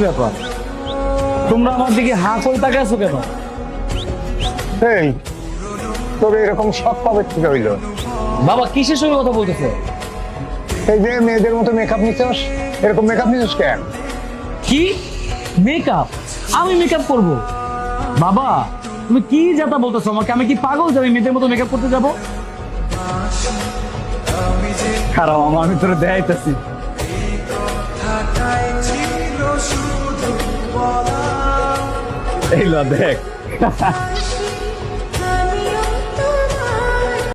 ব্যাপার, তোমরা আমার দিকে হাঁ করে তাকিয়ে আছো কেন? এই তোর এরকম শখ কবে থেকে হইলো? বাবা কিসের সঙ্গে কথা বলতেছে? এই যে মেয়েদের মতো মেকআপ নিচ্ছস, এরকম মেকআপ নিচ্ছস কেন? কি মেকআপ? আমি মেকআপ করব? বাবা তুমি কি যাতা বলতেছো আমাকে? আমি কি পাগল যে আমি মেয়েদের মতো মেকআপ করতে যাব? খারাপ মামা, আমি তোরে দেখাইতেছি। এই ল দেখ।